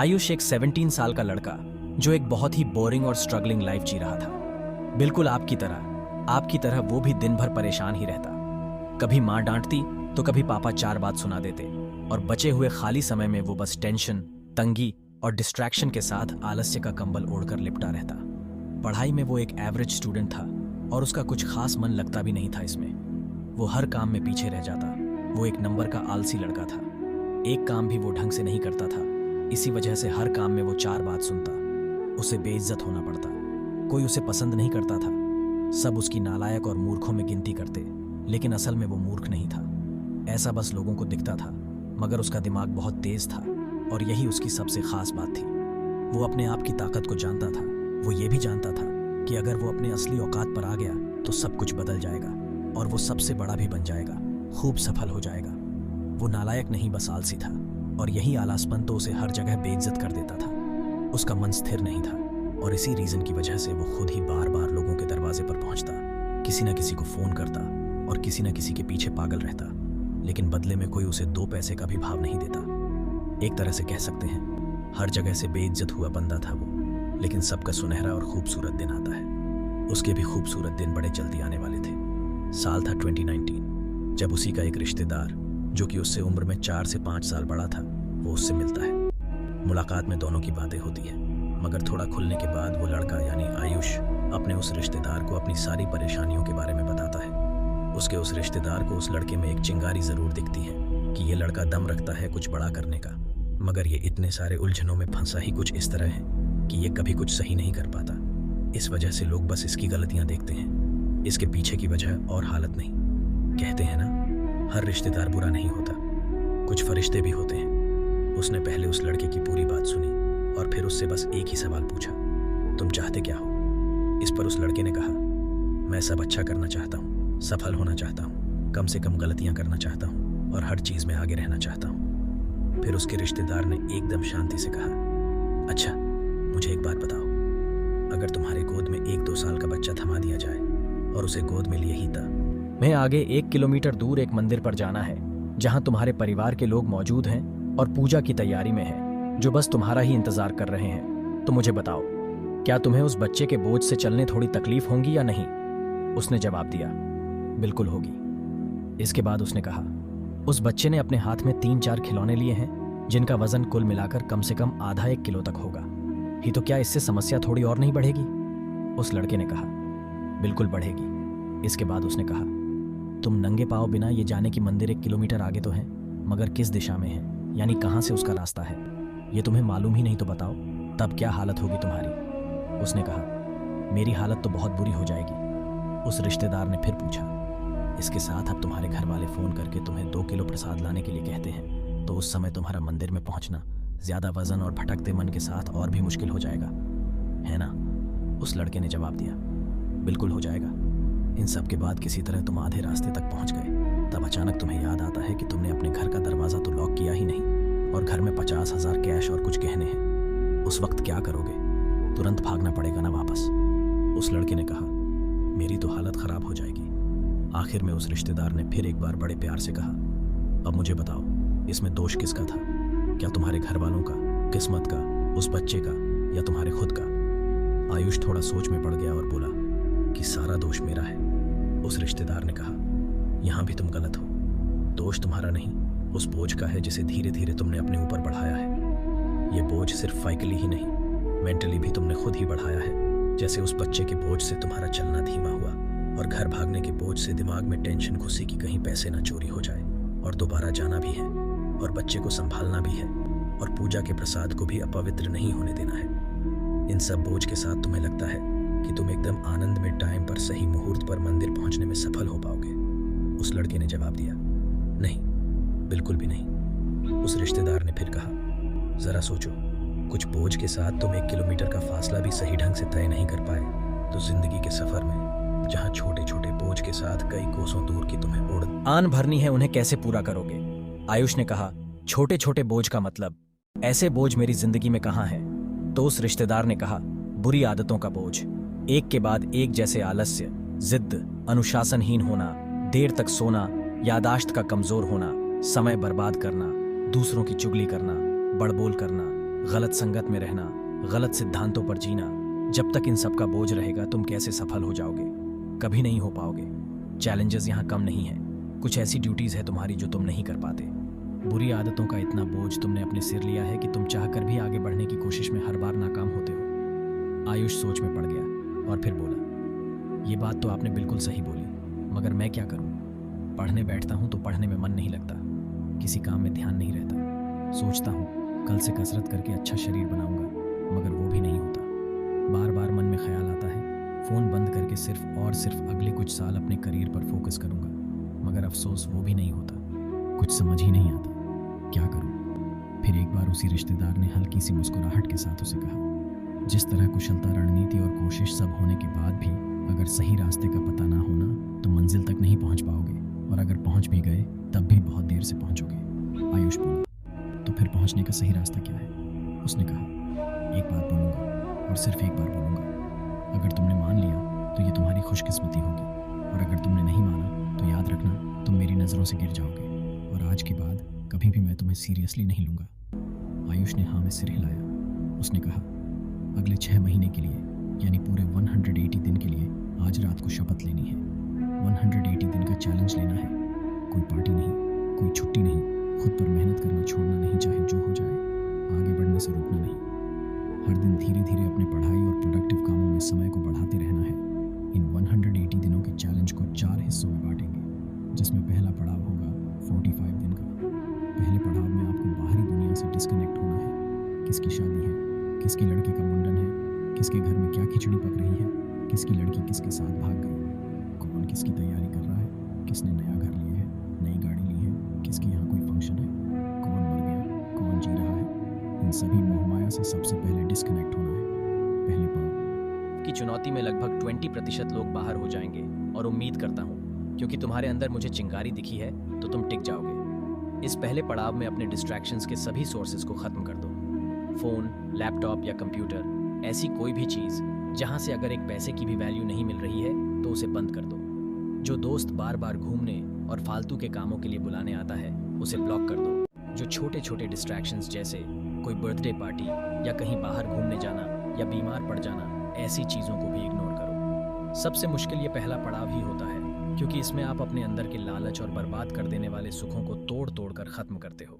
आयुष एक 17 साल का लड़का जो एक बहुत ही बोरिंग और स्ट्रगलिंग लाइफ जी रहा था। बिल्कुल आपकी तरह वो भी दिन भर परेशान ही रहता। कभी माँ डांटती तो कभी पापा 4 बात सुना देते और बचे हुए खाली समय में वो बस टेंशन, तंगी और डिस्ट्रैक्शन के साथ आलस्य का कंबल ओढ़कर लिपटा रहता। पढ़ाई में वो एक एवरेज स्टूडेंट था और उसका कुछ खास मन लगता भी नहीं था इसमें। वो हर काम में पीछे रह जाता। वो एक नंबर का आलसी लड़का था। एक काम भी वो ढंग से नहीं करता था। इसी वजह से हर काम में वो 4 बात सुनता। उसे बेइज्जत होना पड़ता। कोई उसे पसंद नहीं करता था। सब उसकी नालायक और मूर्खों में गिनती करते, लेकिन असल में वो मूर्ख नहीं था। ऐसा बस लोगों को दिखता था, मगर उसका दिमाग बहुत तेज था और यही उसकी सबसे खास बात थी। वो अपने आप की ताकत को जानता था। वो ये भी जानता था कि अगर वो अपने असली औकात पर आ गया तो सब कुछ बदल जाएगा और वो सबसे बड़ा भी बन जाएगा, खूब सफल हो जाएगा। वो नालायक नहीं, बस आलसी था और यही आलसपन तो उसे हर जगह बेइज्जत कर देता था। उसका मन स्थिर नहीं था और इसी रीजन की वजह से वो खुद ही बार बार लोगों के दरवाजे पर पहुंचता, किसी न किसी को फोन करता और किसी न किसी के पीछे पागल रहता, लेकिन बदले में कोई उसे 2 पैसे का भी भाव नहीं देता। एक तरह से कह सकते हैं हर जगह से बेइज्जत हुआ बंदा था वो। लेकिन सबका सुनहरा और खूबसूरत दिन आता है। उसके भी खूबसूरत दिन बड़े जल्दी आने वाले थे। साल था 2019, जब उसी का एक रिश्तेदार जो कि उससे उम्र में 4 से 5 साल बड़ा था, वो उससे मिलता है। मुलाकात में दोनों की बातें होती है, मगर थोड़ा खुलने के बाद वो लड़का यानी आयुष अपने उस रिश्तेदार को अपनी सारी परेशानियों के बारे में बताता है। उसके उस रिश्तेदार को उस लड़के में एक चिंगारी जरूर दिखती है कि ये लड़का दम रखता है कुछ बड़ा करने का, मगर ये इतने सारे उलझनों में फंसा ही कुछ इस तरह है कि ये कभी कुछ सही नहीं कर पाता। इस वजह से लोग बस इसकी गलतियां देखते हैं, इसके पीछे की वजह और हालत नहीं। कहते हैं ना, हर रिश्तेदार बुरा नहीं होता, कुछ फरिश्ते भी होते हैं। उसने पहले उस लड़के की पूरी बात सुनी और फिर उससे बस एक ही सवाल पूछा, तुम चाहते क्या हो? इस पर उस लड़के ने कहा, मैं सब अच्छा करना चाहता हूँ, सफल होना चाहता हूँ, कम से कम गलतियां करना चाहता हूँ और हर चीज में आगे रहना चाहता हूँ। फिर उसके रिश्तेदार ने एकदम शांति से कहा, अच्छा मुझे एक बात बताओ, अगर तुम्हारे गोद में 1-2 साल का बच्चा थमा दिया जाए और उसे गोद में लिए ही था, मैं आगे 1 किलोमीटर दूर एक मंदिर पर जाना है जहां तुम्हारे परिवार के लोग मौजूद हैं और पूजा की तैयारी में हैं, जो बस तुम्हारा ही इंतजार कर रहे हैं, तो मुझे बताओ, क्या तुम्हें उस बच्चे के बोझ से चलने थोड़ी तकलीफ होगी या नहीं? उसने जवाब दिया, बिल्कुल होगी। इसके बाद उसने कहा, उस बच्चे ने अपने हाथ में 3-4 खिलौने लिए हैं जिनका वजन कुल मिलाकर कम से कम आधा 1 किलो तक होगा ही, तो क्या इससे समस्या थोड़ी और नहीं बढ़ेगी? उस लड़के ने कहा, बिल्कुल बढ़ेगी। इसके बाद उसने कहा, तुम नंगे पांव बिना ये जाने की मंदिर 1 किलोमीटर आगे तो है, मगर किस दिशा में है, यानी कहां से उसका रास्ता है, ये तुम्हें मालूम ही नहीं तो बताओ, तब क्या हालत होगी तुम्हारी? उसने कहा, मेरी हालत तो बहुत बुरी हो जाएगी। उस रिश्तेदार ने फिर पूछा, इसके साथ अब तुम्हारे घर वाले फोन करके तुम्हें 2 किलो प्रसाद लाने के लिए कहते हैं, तो उस समय तुम्हारा मंदिर में पहुंचना ज्यादा वजन और भटकते मन के साथ और भी मुश्किल हो जाएगा, है ना? उस लड़के ने जवाब दिया, बिल्कुल हो जाएगा। इन सब के बाद किसी तरह तुम आधे रास्ते तक पहुंच गए, तब अचानक तुम्हें याद आता है कि तुमने अपने घर का दरवाजा तो लॉक किया ही नहीं और घर में 50,000 कैश और कुछ गहने हैं। उस वक्त क्या करोगे? तुरंत भागना पड़ेगा ना वापस? उस लड़के ने कहा, मेरी तो हालत खराब हो जाएगी। आखिर में उस रिश्तेदार ने फिर एक बार बड़े प्यार से कहा, अब मुझे बताओ, इसमें दोष किसका था? क्या तुम्हारे घर वालों का, किस्मत का, उस बच्चे का, या तुम्हारे खुद का? आयुष थोड़ा सोच में पड़ गया और बोला कि सारा दोष मेरा है। उस रिश्तेदार ने कहा, यहां भी तुम गलत हो, दोष तुम्हारा नहीं, उस बोझ का है जिसे धीरे धीरे तुमने अपने ऊपर बढ़ाया है। ये बोझ सिर्फ फाइकली ही नहीं, मेंटली भी तुमने खुद ही बढ़ाया है। जैसे उस बच्चे के बोझ से तुम्हारा चलना धीमा हुआ और घर भागने के बोझ से दिमाग में टेंशन घुसी कि कहीं पैसे ना चोरी हो जाए और दोबारा जाना भी है और बच्चे को संभालना भी है और पूजा के प्रसाद को भी अपवित्र नहीं होने देना है। इन सब बोझ के साथ तुम्हें लगता है कि तुम एकदम आनंद में टाइम पर सही मुहूर्त पर मंदिर पहुंचने में सफल हो पाओगे? उस लड़के ने जवाब दिया, नहीं, बिल्कुल भी नहीं। उस रिश्तेदार ने फिर कहा, जरा सोचो, कुछ बोझ के साथ तुम 1 किलोमीटर का फासला भी सही ढंग से तय नहीं कर पाए, तो जिंदगी के सफर में जहां छोटे छोटे बोझ के साथ कई कोसों दूर की तुम्हें उड़ान भरनी है, उन्हें कैसे पूरा करोगे? आयुष ने कहा, छोटे छोटे बोझ का मतलब? ऐसे बोझ मेरी जिंदगी में कहां है? तो उस रिश्तेदार ने कहा, बुरी आदतों का बोझ, एक के बाद एक, जैसे आलस्य, जिद्द, अनुशासनहीन होना, देर तक सोना, यादाश्त का कमजोर होना, समय बर्बाद करना, दूसरों की चुगली करना, बड़बोल करना, गलत संगत में रहना, गलत सिद्धांतों पर जीना, जब तक इन सब का बोझ रहेगा तुम कैसे सफल हो जाओगे? कभी नहीं हो पाओगे। चैलेंजेस यहाँ कम नहीं हैं, कुछ ऐसी ड्यूटीज है तुम्हारी जो तुम नहीं कर पाते। बुरी आदतों का इतना बोझ तुमने अपने सिर लिया है कि तुम चाहकर भी आगे बढ़ने की कोशिश में हर बार नाकाम होते हो। आयुष सोच में पड़ गया और फिर बोला, ये बात तो आपने बिल्कुल सही बोली, मगर मैं क्या करूं? पढ़ने बैठता हूं तो पढ़ने में मन नहीं लगता, किसी काम में ध्यान नहीं रहता। सोचता हूं कल से कसरत करके अच्छा शरीर बनाऊंगा, मगर वो भी नहीं होता। बार बार मन में ख्याल आता है फ़ोन बंद करके सिर्फ और सिर्फ अगले कुछ साल अपने करियर पर फोकस करूंगा, मगर अफसोस वो भी नहीं होता। कुछ समझ ही नहीं आता, क्या करूं? फिर एक बार उसी रिश्तेदार ने हल्की सी मुस्कुराहट के साथ उसे कहा, जिस तरह कुशलता, रणनीति और कोशिश सब होने के बाद भी अगर सही रास्ते का पता ना होना तो मंजिल तक नहीं पहुंच पाओगे, और अगर पहुंच भी गए तब भी बहुत देर से पहुंचोगे। आयुष बोला, तो फिर पहुंचने का सही रास्ता क्या है? उसने कहा, एक बात बोलूंगा और सिर्फ एक बार बोलूंगा। अगर तुमने मान लिया तो ये तुम्हारी खुशकिस्मती होगी, और अगर तुमने नहीं माना तो याद रखना तुम मेरी नज़रों से गिर जाओगे, और आज के बाद कभी भी मैं तुम्हें सीरियसली नहीं लूँगा। आयुष ने हाँ में सिर हिलाया। उसने कहा, अगले 6 महीने के लिए, यानी पूरे 180 दिन के लिए आज रात को शपथ लेनी है। 180 दिन का चैलेंज लेना है। कोई पार्टी नहीं, कोई छुट्टी नहीं, खुद पर मेहनत करना छोड़ना नहीं, चाहे जो हो जाए, आगे बढ़ने से रुकना नहीं। हर दिन धीरे धीरे अपने पढ़ाई और प्रोडक्टिव कामों में समय को बढ़ाते रहना है। इन 180 दिनों के चैलेंज को 4 हिस्सों में बांटेंगे, जिसमें पहला पड़ाव होगा 45 दिन का। पहले पड़ाव में आपको बाहरी दुनिया से डिस्कनेक्ट होना है। किसकी शादी है, किसकी लड़की का मुंडन है, किसके घर में क्या खिचड़ी पक रही है, किसकी लड़की किसके साथ भाग गई, कौन किसकी तैयारी कर रहा है, किसने नया घर लिया है, नई गाड़ी ली है, किसके यहाँ कोई फंक्शन है, कौन मर गया, कौन जी रहा है। इन सभी मोहमाया से सबसे पहले डिस्कनेक्ट होना है। पहले पड़ाव की चुनौती में लगभग 20% लोग बाहर हो जाएंगे, और उम्मीद करता हूँ क्योंकि तुम्हारे अंदर मुझे चिंगारी दिखी है तो तुम टिक जाओगे। इस पहले पड़ाव में अपने डिस्ट्रैक्शंस के सभी सोर्सेज को खत्म कर दो। फ़ोन, लैपटॉप या कंप्यूटर, ऐसी कोई भी चीज़ जहाँ से अगर एक पैसे की भी वैल्यू नहीं मिल रही है तो उसे बंद कर दो। जो दोस्त बार बार घूमने और फालतू के कामों के लिए बुलाने आता है उसे ब्लॉक कर दो। जो छोटे छोटे डिस्ट्रैक्शंस जैसे कोई बर्थडे पार्टी या कहीं बाहर घूमने जाना या बीमार पड़ जाना, ऐसी चीज़ों को भी इग्नोर करो। सबसे मुश्किल ये पहला पड़ाव ही होता है, क्योंकि इसमें आप अपने अंदर के लालच और बर्बाद कर देने वाले सुखों को तोड़ तोड़ कर ख़त्म करते हो।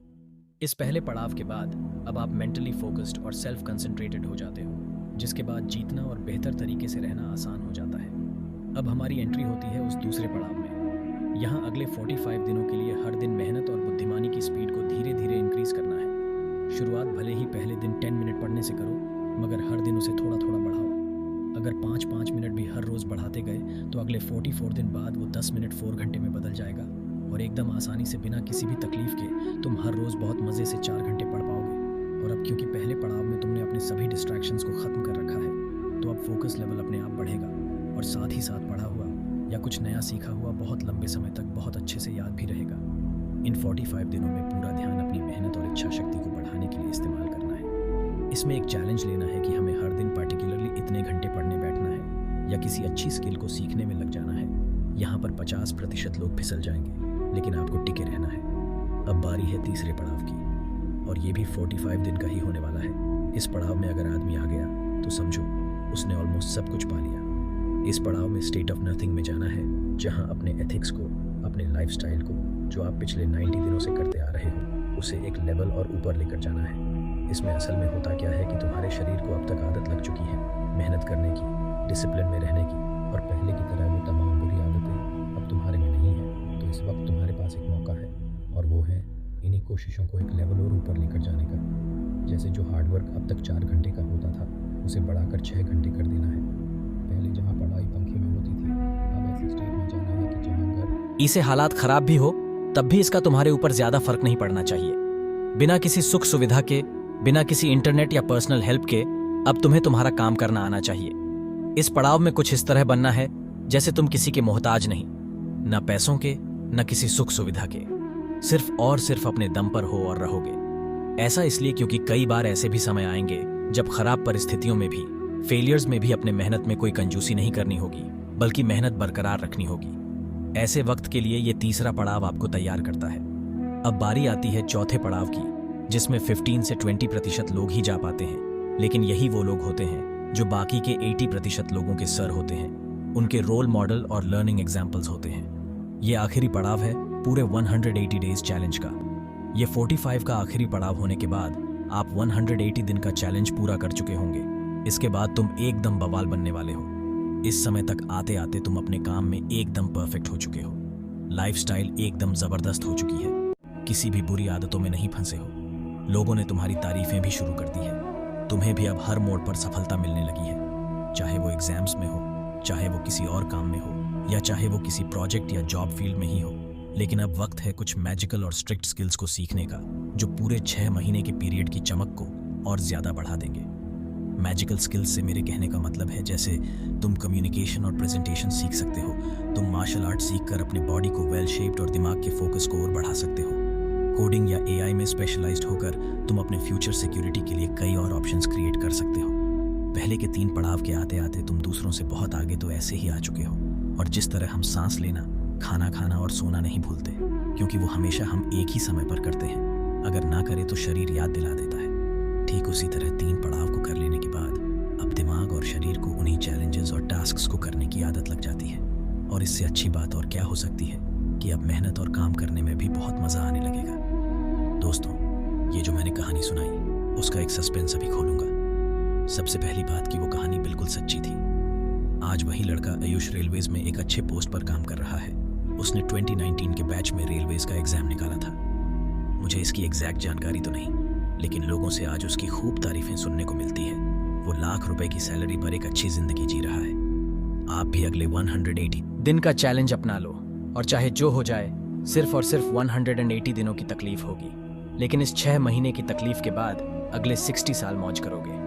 इस पहले पड़ाव के बाद अब आप मेंटली फोकस्ड और सेल्फ कंसंट्रेटेड हो जाते हो, जिसके बाद जीतना और बेहतर तरीके से रहना आसान हो जाता है। अब हमारी एंट्री होती है उस दूसरे पड़ाव में। यहाँ अगले 45 दिनों के लिए हर दिन मेहनत और बुद्धिमानी की स्पीड को धीरे धीरे इंक्रीज करना है। शुरुआत भले ही पहले दिन 10 मिनट पढ़ने से करो, मगर हर दिन उसे थोड़ा थोड़ा बढ़ाओ। अगर 5-5 मिनट भी हर रोज़ बढ़ाते गए तो अगले 44 दिन बाद वो 10 मिनट 4 घंटे में बदल जाएगा, और एकदम आसानी से बिना किसी भी तकलीफ के तुम हर रोज़ बहुत मज़े से 4 घंटे पढ़ पाओगे। और अब क्योंकि पहले पड़ाव में तुमने अपने सभी डिस्ट्रैक्शंस को ख़त्म कर रखा है, तो अब फोकस लेवल अपने आप बढ़ेगा, और साथ ही साथ पढ़ा हुआ या कुछ नया सीखा हुआ बहुत लंबे समय तक बहुत अच्छे से याद भी रहेगा। इन 45 दिनों में पूरा ध्यान अपनी मेहनत और इच्छा शक्ति को बढ़ाने के लिए इस्तेमाल करना है। इसमें एक चैलेंज लेना है कि हमें हर दिन पार्टिकुलरली इतने घंटे पढ़ने बैठना है या किसी अच्छी स्किल को सीखने में लग जाना है। यहाँ पर 50% लोग फिसल जाएंगे, लेकिन आपको टिके रहना है। अब बारी है तीसरे पड़ाव की, और ये भी 45 दिन का ही होने वाला है। इस पड़ाव में अगर आदमी आ गया तो समझो उसने ऑलमोस्ट सब कुछ पा लिया। इस पड़ाव में स्टेट ऑफ नथिंग में जाना है, जहाँ अपने एथिक्स को, अपने लाइफस्टाइल को, जो आप पिछले 90 दिनों से करते आ रहे हो, उसे एक लेवल और ऊपर लेकर जाना है। इसमें असल में होता क्या है कि तुम्हारे शरीर को अब तक आदत लग चुकी है मेहनत करने की, डिसिप्लिन में रहने की, और पहले की तरह वो तमाम बुरी आदतें अब तुम्हारे में नहीं है। तो इस वक्त तुम्हारे पास एक मौका है, और वो है इन्हीं कोशिशों को एक लेवल और ऊपर लेकर जाने का। जैसे जो हार्डवर्क अब तक 4 घंटे का होता था, उसे बढ़ाकर 6 घंटे कर देना है। पहले जहाँ पढ़ाई पंखे में होती थी, अब ऐसे स्टेट में जाना है कि जहाँ घर इसे हालात खराब भी हो तब भी इसका तुम्हारे ऊपर ज्यादा फर्क नहीं पड़ना चाहिए। बिना किसी सुख सुविधा के, बिना किसी इंटरनेट या पर्सनल हेल्प के अब तुम्हें तुम्हारा काम करना आना चाहिए। इस पड़ाव में कुछ इस तरह बनना है जैसे तुम किसी के मोहताज नहीं, न पैसों के न किसी सुख सुविधा के, सिर्फ और सिर्फ अपने दम पर हो और रहोगे। ऐसा इसलिए क्योंकि कई बार ऐसे भी समय आएंगे जब खराब परिस्थितियों में भी, फेलियर्स में भी अपने मेहनत में कोई कंजूसी नहीं करनी होगी, बल्कि मेहनत बरकरार रखनी होगी। ऐसे वक्त के लिए ये तीसरा पड़ाव आपको तैयार करता है। अब बारी आती है चौथे पड़ाव की, जिसमें 15 से 20% लोग ही जा पाते हैं, लेकिन यही वो लोग होते हैं जो बाकी के 80% लोगों के सर होते हैं, उनके रोल मॉडल और लर्निंग एग्जाम्पल्स होते हैं। ये आखिरी पड़ाव है पूरे 180 डेज चैलेंज का। ये 45 का आखिरी पड़ाव होने के बाद आप 180 दिन का चैलेंज पूरा कर चुके होंगे। इसके बाद तुम एकदम बवाल बनने वाले हो। इस समय तक आते आते तुम अपने काम में एकदम परफेक्ट हो चुके हो। लाइफस्टाइल एकदम जबरदस्त हो चुकी है। किसी भी बुरी आदतों में नहीं फंसे हो। लोगों ने तुम्हारी तारीफें भी शुरू कर दी है। तुम्हें भी अब हर मोड़ पर सफलता मिलने लगी है, चाहे वो एग्जाम्स में हो, चाहे वो किसी और काम में हो, या चाहे वो किसी प्रोजेक्ट या जॉब फील्ड में ही हो। लेकिन अब वक्त है कुछ मैजिकल और स्ट्रिक्ट स्किल्स को सीखने का, जो पूरे 6 महीने के पीरियड की चमक को और ज्यादा बढ़ा देंगे। मैजिकल स्किल्स से मेरे कहने का मतलब है जैसे तुम कम्युनिकेशन और प्रेजेंटेशन सीख सकते हो, तुम मार्शल आर्ट सीखकर अपने बॉडी को वेल शेप्ड और दिमाग के फोकस को और बढ़ा सकते हो। कोडिंग या एआई में स्पेशलाइज्ड होकर तुम अपने फ्यूचर सिक्योरिटी के लिए कई और ऑप्शंस क्रिएट कर सकते हो। पहले के 3 पड़ाव के आते आते तुम दूसरों से बहुत आगे तो ऐसे ही आ चुके हो। और जिस तरह हम सांस लेना, खाना खाना और सोना नहीं भूलते, क्योंकि वो हमेशा हम एक ही समय पर करते हैं, अगर ना करें तो शरीर याद दिला देता है। ठीक उसी तरह 3 पड़ाव को कर लेने के बाद अब दिमाग और शरीर को उन्हीं चैलेंजेस और टास्क्स को करने की आदत लग जाती है। और इससे अच्छी बात और क्या हो सकती है कि अब मेहनत और काम करने में भी बहुत मजा आने लगेगा। दोस्तों, ये जो मैंने कहानी सुनाई उसका एक सस्पेंस अभी खोलूंगा। सबसे पहली बात कि वो कहानी बिल्कुल सच्ची थी। आज वही लड़का आयुष रेलवेज में एक अच्छे पोस्ट पर काम कर रहा है। उसने 2019 के बैच में रेलवेज का एग्जाम निकाला था। मुझे इसकी एग्जैक्ट जानकारी तो नहीं, लेकिन लोगों से आज उसकी खूब तारीफें सुनने को मिलती है। वो लाख रुपए की सैलरी पर एक अच्छी जिंदगी जी रहा है। आप भी अगले 180 दिन का चैलेंज अपना लो, और चाहे जो हो जाए, सिर्फ और सिर्फ 180 दिनों की तकलीफ होगी, लेकिन इस 6 महीने की तकलीफ के बाद अगले 60 साल मौज करोगे।